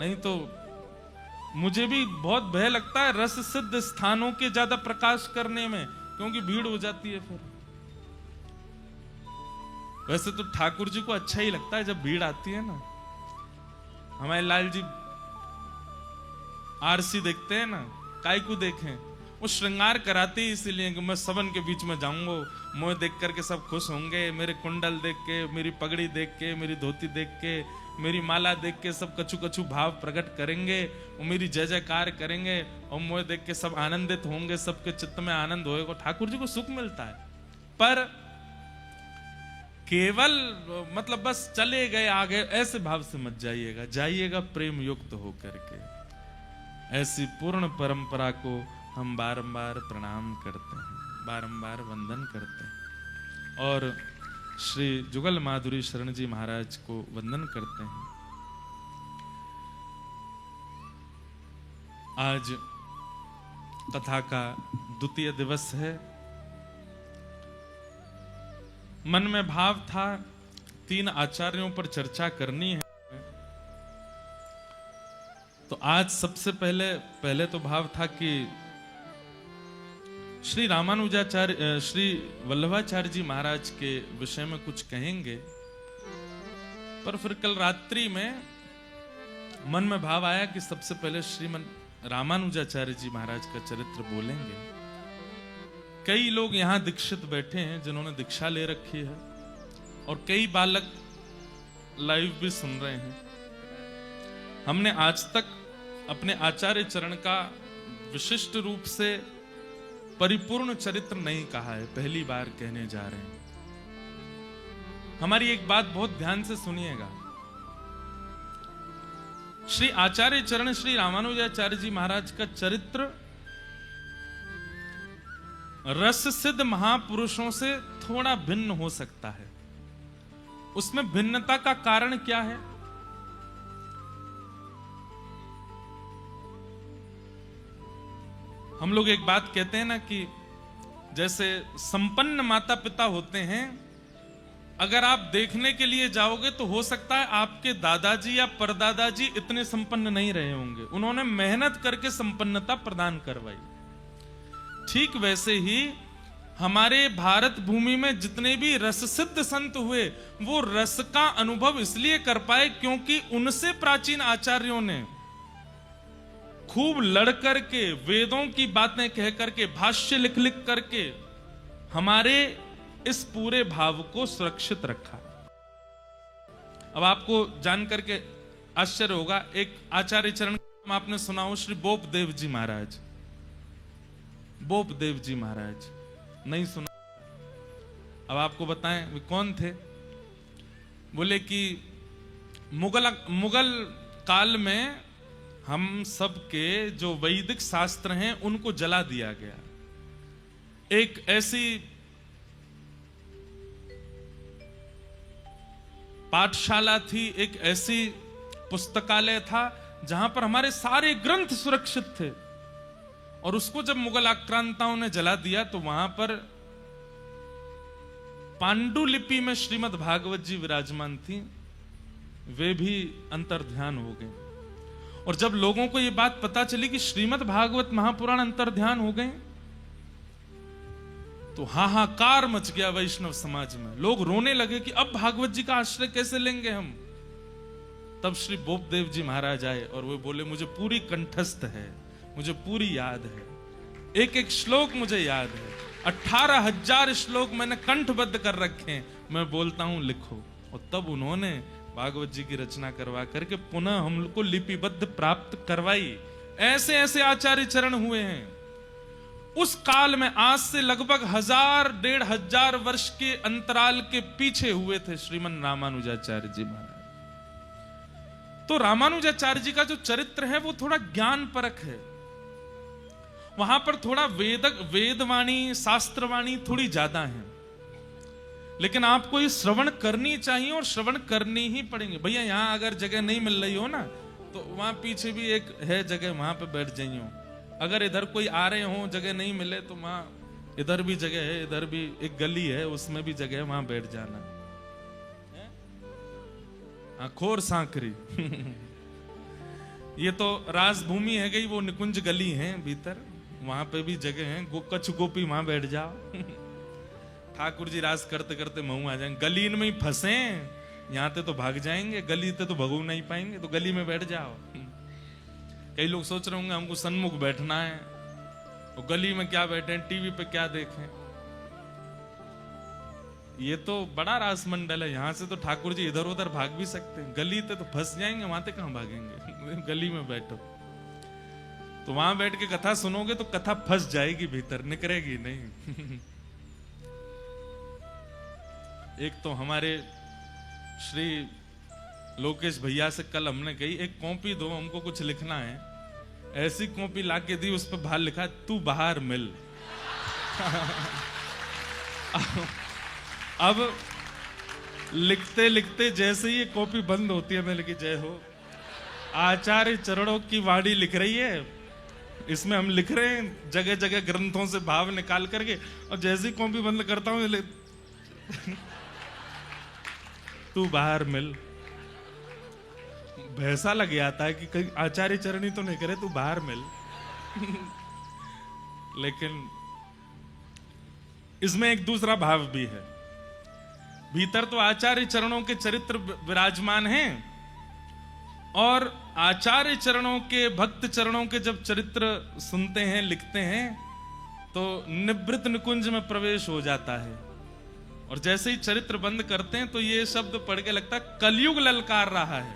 Speaker 1: नहीं तो मुझे भी बहुत भय लगता है रस सिद्ध स्थानों के ज्यादा प्रकाश करने में, क्योंकि भीड़ हो जाती है फिर। वैसे तो ठाकुर जी को अच्छा ही लगता है जब भीड़ आती है ना। हमारे लाल जी आरसी देखते हैं ना, काय को देखें, वो श्रृंगार कराते ही इसीलिए कि मैं सबन के बीच में जाऊंगा, मुझे देख करके सब खुश होंगे, मेरे कुंडल देख के, मेरी पगड़ी देख के, मेरी धोती देख के, मेरी माला देख के सब कछु कछु भाव प्रकट करेंगे, वो मेरी जय जयकार करेंगे और मुझे देख के सब आनंदित होंगे, सबके चित्त में आनंद होएगा, ठाकुर जी को सुख मिलता है। पर केवल मतलब बस चले गए आगे ऐसे भाव से मत जाइएगा, जाइएगा प्रेम युक्त होकर के। ऐसी पूर्ण परंपरा को हम बारंबार प्रणाम करते हैं, बारंबार वंदन करते हैं और श्री जुगल माधुरी शरण जी महाराज को वंदन करते हैं। आज कथा का द्वितीय दिवस है। मन में भाव था 3 आचार्यों पर चर्चा करनी है, तो आज सबसे पहले तो भाव था कि श्री रामानुजाचार्य श्री वल्लभाचार्य जी महाराज के विषय में कुछ कहेंगे, पर फिर कल रात्रि में मन में भाव आया कि सबसे पहले श्रीमन रामानुजाचार्य जी महाराज का चरित्र बोलेंगे। कई लोग यहाँ दीक्षित बैठे हैं जिन्होंने दीक्षा ले रखी है और कई बालक लाइव भी सुन रहे हैं। हमने आज तक अपने आचार्य चरण का विशिष्ट रूप से परिपूर्ण चरित्र नहीं कहा है, पहली बार कहने जा रहे हैं। हमारी एक बात बहुत ध्यान से सुनिएगा। श्री आचार्य चरण श्री रामानुजाचार्य जी महाराज का चरित्र रस सिद्ध महापुरुषों से थोड़ा भिन्न हो सकता है। उसमें भिन्नता का कारण क्या है? हम लोग एक बात कहते हैं ना कि जैसे संपन्न माता पिता होते हैं, अगर आप देखने के लिए जाओगे तो हो सकता है आपके दादाजी या परदादाजी इतने संपन्न नहीं रहे होंगे, उन्होंने मेहनत करके संपन्नता प्रदान करवाई। ठीक वैसे ही हमारे भारत भूमि में जितने भी रस सिद्ध संत हुए, वो रस का अनुभव इसलिए कर पाए क्योंकि उनसे प्राचीन आचार्यों ने खूब लड़ करके, वेदों की बातें कह करके, भाष्य लिख लिख करके हमारे इस पूरे भाव को सुरक्षित रखा। अब आपको जान करके आश्चर्य होगा, एक आचार्य चरण का आपने सुना हो, श्री बोपदेव जी महाराज। बोपदेव जी महाराज नहीं सुना? अब आपको बताएं वे कौन थे। बोले कि मुगल काल में हम सब के जो वैदिक शास्त्र हैं उनको जला दिया गया। एक ऐसी पाठशाला थी, एक ऐसी पुस्तकालय था जहां पर हमारे सारे ग्रंथ सुरक्षित थे, और उसको जब मुगल आक्रांताओं ने जला दिया तो वहां पर पांडुलिपि में श्रीमद् भागवत जी विराजमान थी, वे भी अंतर्ध्यान हो गए। और जब लोगों को यह बात पता चली कि श्रीमद् भागवत महापुराण अंतर्ध्यान हो गए तो हाहाकार मच गया वैष्णव समाज में। लोग रोने लगे कि अब भागवत जी का आश्रय कैसे लेंगे हम। तब श्री बोपदेव जी महाराज आए और वे बोले, मुझे पूरी कंठस्थ है, मुझे पूरी याद है, एक एक श्लोक मुझे याद है, 18,000 श्लोक मैंने कंठबद्ध कर रखे हैं, मैं बोलता हूं लिखो। और तब उन्होंने भागवत जी की रचना करवा करके पुनः हम लोग को लिपिबद्ध प्राप्त करवाई। ऐसे ऐसे आचार्य चरण हुए हैं। उस काल में आज से लगभग 1000-1500 वर्ष के अंतराल के पीछे हुए थे श्रीमन रामानुजाचार्य जी महाराज। तो रामानुजाचार्य जी का जो चरित्र है वो थोड़ा ज्ञान परक है। वहां पर थोड़ा वेदवाणी शास्त्रवाणी थोड़ी ज्यादा है। लेकिन आपको ये श्रवण करनी चाहिए और श्रवण करनी ही पड़ेंगे। भैया यहाँ अगर जगह नहीं मिल रही हो ना, तो वहां पीछे भी एक है जगह, वहां पे बैठ जाइए। अगर इधर कोई आ रहे हो जगह नहीं मिले तो वहां इधर भी जगह है, इधर भी एक गली है उसमें भी जगह है, वहां बैठ जाना। खोर सांकरी ये तो राजभूमि है गई, वो निकुंज गली है भीतर, वहां पे भी जगह है। कच्छ गोपी वहां बैठ जाओ ठाकुर जी राज करते करते महू आ जाएंगे। गलीन में ही फंसे, यहाँ ते तो भाग जाएंगे, गली ते तो भगू नहीं पाएंगे, तो गली में बैठ जाओ। कई लोग सोच रहे होंगे हमको सन्मुख बैठना है, तो गली में क्या बैठे, टीवी पे क्या देखें। ये तो बड़ा रासमंडल है, यहाँ से तो ठाकुर जी इधर उधर भाग भी सकते हैं, गली ते तो फंस जाएंगे, वहां ते कहां भागेंगे गली में बैठो। तो वहां बैठ के कथा सुनोगे तो कथा फंस जाएगी भीतर, निकलेगी नहीं। एक तो हमारे श्री लोकेश भैया से कल हमने कही, एक कॉपी दो हमको कुछ लिखना है। ऐसी कॉपी लाके दी, उस पर बाहर लिखा तू बाहर मिल। अब लिखते लिखते जैसे ही ये कॉपी बंद होती है, मैं लिखी जय हो आचार्य चरणों की वाणी लिख रही है, इसमें हम लिख रहे हैं जगह जगह ग्रंथों से भाव निकाल करके, और जैसे ही कॉपी बंद करता हूं तू बाहर मिल। भैसा लग जाता है कि कहीं आचार्य चरणी तो नहीं करे, तू बाहर मिल। लेकिन इसमें एक दूसरा भाव भी है। भीतर तो आचार्य चरणों के चरित्र विराजमान हैं, और आचार्य चरणों के भक्त चरणों के जब चरित्र सुनते हैं लिखते हैं तो निवृत्त निकुंज में प्रवेश हो जाता है। और जैसे ही चरित्र बंद करते हैं तो ये शब्द पढ़ के लगता है कलयुग ललकार रहा है।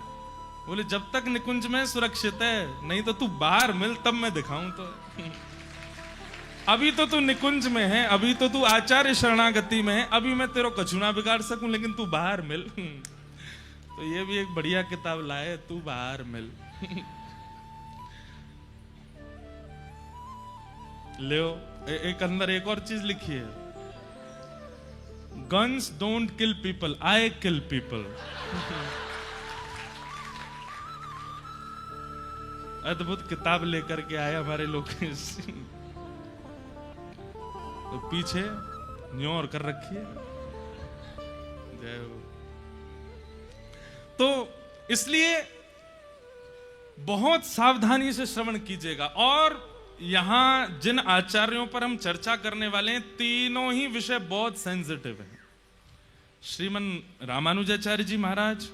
Speaker 1: बोले जब तक निकुंज में सुरक्षित है, नहीं तो तू बाहर मिल तब मैं दिखाऊं। तो अभी तो तू निकुंज में है, अभी तो तू आचार्य शरणागति में है, अभी मैं तेरा कछु ना बिगाड़ सकूं, लेकिन तू बाहर मिल। तो ये भी एक बढ़िया किताब लाए, तू बाहर मिल। ले एक अंदर एक और चीज लिखी है, guns don't kill people, I kill people. अद्भुत किताब लेकर के आए हमारे लोग। तो पीछे न्योर कर रखी है, जय हो। तो इसलिए बहुत सावधानी से श्रवण कीजिएगा। और यहां जिन आचार्यों पर हम चर्चा करने वाले हैं, तीनों ही विषय बहुत सेंसिटिव हैं। श्रीमन रामानुजाचार्य जी महाराज,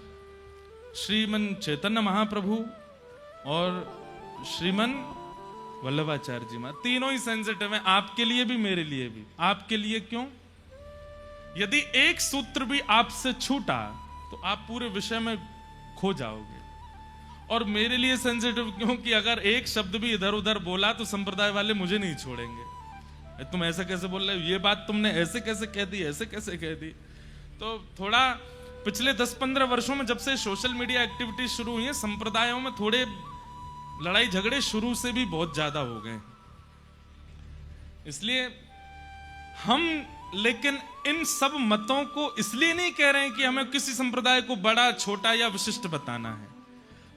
Speaker 1: श्रीमन चैतन्य महाप्रभु और श्रीमन वल्लभाचार्य जी महाराज, तीनों ही सेंसिटिव हैं, आपके लिए भी मेरे लिए भी। आपके लिए क्यों? यदि एक सूत्र भी आपसे छूटा तो आप पूरे विषय में खो जाओगे। और मेरे लिए सेंसिटिव क्योंकि अगर एक शब्द भी इधर उधर बोला तो संप्रदाय वाले मुझे नहीं छोड़ेंगे। तुम ऐसे कैसे बोल रहे हो, ये बात तुमने ऐसे कैसे कह दी, ऐसे कैसे कह दी। तो थोड़ा पिछले 10-15 वर्षों में जब से सोशल मीडिया एक्टिविटीज शुरू हुई है, संप्रदायों में थोड़े लड़ाई झगड़े शुरू से भी बहुत ज्यादा हो गए। इसलिए हम लेकिन इन सब मतों को इसलिए नहीं कह रहे हैं कि हमें किसी संप्रदाय को बड़ा छोटा या विशिष्ट बताना है।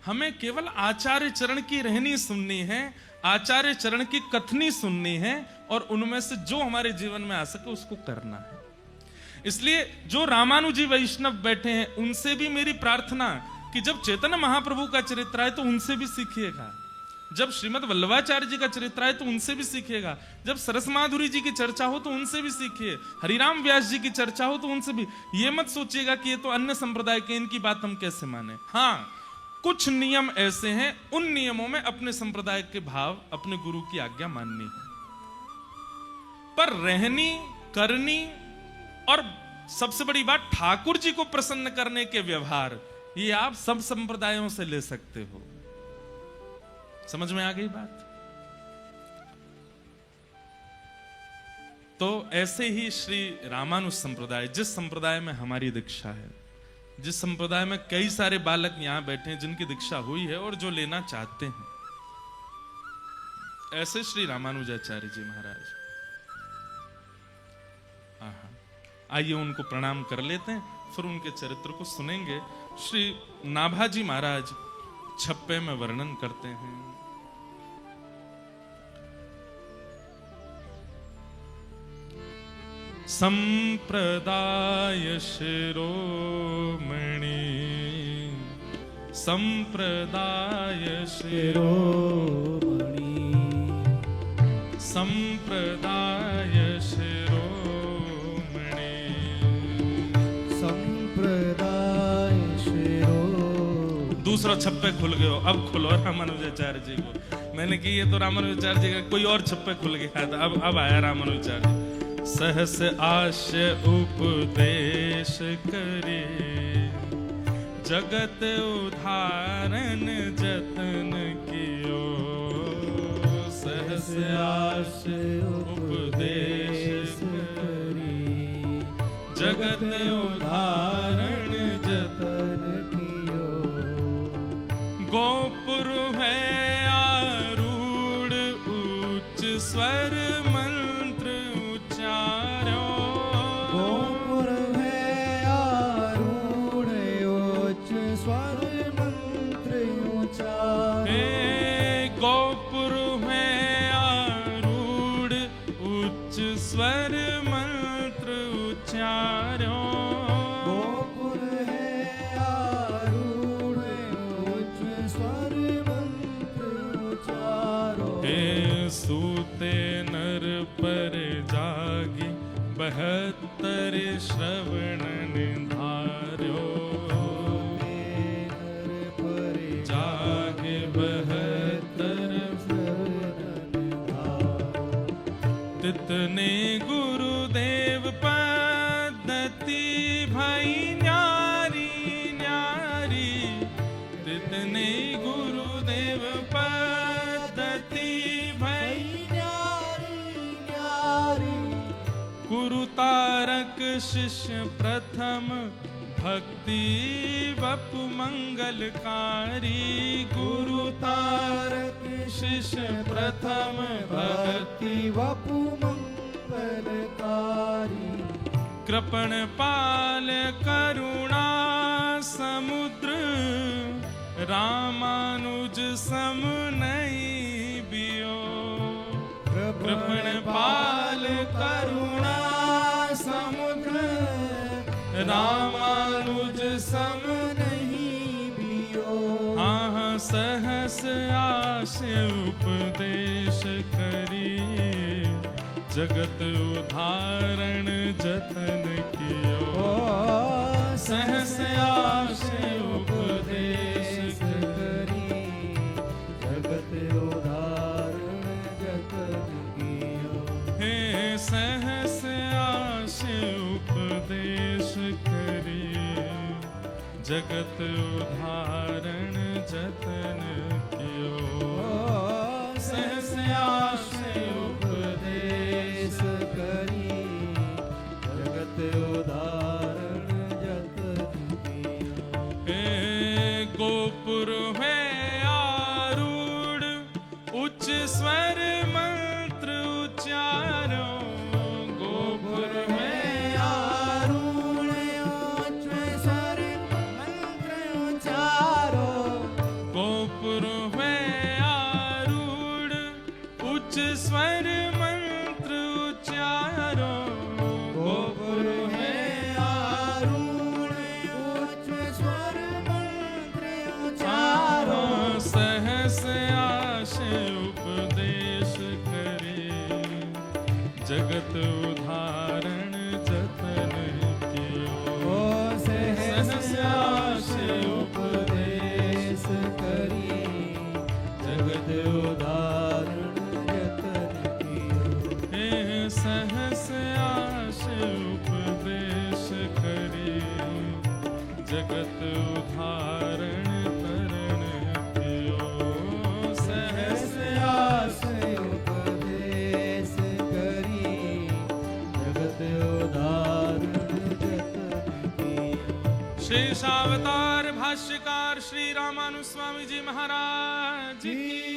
Speaker 1: हमें केवल आचार्य चरण की रहनी सुननी है, आचार्य चरण की कथनी सुननी है, और उनमें से जो हमारे जीवन में आ सके उसको करना है। इसलिए जो रामानुजी वैष्णव बैठे हैं उनसे भी मेरी प्रार्थना कि जब चैतन्य महाप्रभु का चरित्र आए तो उनसे भी सीखिएगा, जब श्रीमद वल्लभाचार्य जी का चरित्र आए तो उनसे भी सीखिएगा, जब सरस माधुरी जी की चर्चा हो तो उनसे भी सीखिए, हरिराम व्यास जी की चर्चा हो तो उनसे भी। ये मत सोचिएगा कि ये तो अन्य संप्रदाय के, इनकी बात हम कैसे माने। हाँ, कुछ नियम ऐसे हैं, उन नियमों में अपने संप्रदाय के भाव, अपने गुरु की आज्ञा माननी है, पर रहनी करनी और सबसे बड़ी बात ठाकुर जी को प्रसन्न करने के व्यवहार, ये आप सब संप्रदायों से ले सकते हो। समझ में आ गई बात? तो ऐसे ही श्री रामानुज संप्रदाय, जिस संप्रदाय में हमारी दीक्षा है, जिस संप्रदाय में कई सारे बालक यहां बैठे हैं जिनकी दीक्षा हुई है और जो लेना चाहते हैं, ऐसे श्री रामानुजाचार्य जी महाराज। आइए उनको प्रणाम कर लेते हैं, फिर उनके चरित्र को सुनेंगे। श्री नाभाजी महाराज छप्पे में वर्णन करते हैं। संप्रदाय शिरोमणि, संप्रदाय
Speaker 2: शिरोमणि,
Speaker 1: संप्रदाय शिरोमणि,
Speaker 2: संप्रदाय शिरोमणि।
Speaker 1: दूसरा छप्पे खुल गए, अब खुलो रामानुजाचार्य जी को। मैंने कि ये तो रामानुजाचार्य जी का, कोई और छप्पे खुल गया था, अब आया रामानुजाचार्य जी। सहस आश्य उपदेश करे, जगत उधारण जतन कियो। सहस आश्य उपदेश करे, जगत उधारण जतन कियो। गोपुर है आरूढ़ उच्च स्वर मंत्र उच्चार्यो।
Speaker 2: गोपुर है आरूढ़ उच्च स्वर मंत्र उच्चार्यो।
Speaker 1: गोपुर है आरूढ़ उच्च स्वर मंत्र उच्चार्यो।
Speaker 2: गोपुर है आरूढ़ उच्च स्वर मंत्र उच्चार्यो।
Speaker 1: सूते नर पर जागी 72 श्रवण निधार्यो। जागे 72 तितने गुरुदेव पद्धति भाई न्यारी न्यारी। तितने गुरुदेव पद्धति भाई गुरु तारक शिष्य प्रथम भक्ति वपु मंगलकारी। गुरु तारक शिष्य प्रथम भक्ति
Speaker 2: वपु मंगलकारी।
Speaker 1: कृपण पाल करुणा समुद्र, रामानुज सम नहीं बियो। कृपण पाल करुणा समुद्र, रामानुज सम नहीं बियो। हाँ सहस आश्य उपदेश करी, जगत उधारण जतन कियो। सहस आश्य उपदेश करी, जगत उधारण जतन कियो। हे सहस आश्य उपदेश करी, जगत उधारण जतन कियो। सहस आश्य उपदेश
Speaker 2: करी, जगत उधारण जतन कियो।
Speaker 1: हे गोपुर है आरूढ़ उच्च स्वर मंत्र उच्चारो। गोपुर है
Speaker 2: आरूढ़ उच्च स्वर मंत्र उच्चारो।
Speaker 1: गोपुर है आरूढ़ उच्च स्वर मंत्र उच्चारो।
Speaker 2: गोपुर है आरूढ़ उच्च स्वर मंत्र उच्चारो।
Speaker 1: सहस आश्य उपदेश करे, जगत उधारण जतन कियो। सहस आश्य
Speaker 2: उपदेश करी, जगत उधारण जतन कियो।
Speaker 1: हे सहस आश्य उपदेश करी, जगत उधारण तरण कियो। सहस
Speaker 2: आश्य उपदेश करी, जगत उधारण जतन कियो।
Speaker 1: शेषावतार भाष्यकार श्री रामानुज स्वामी जी महाराज की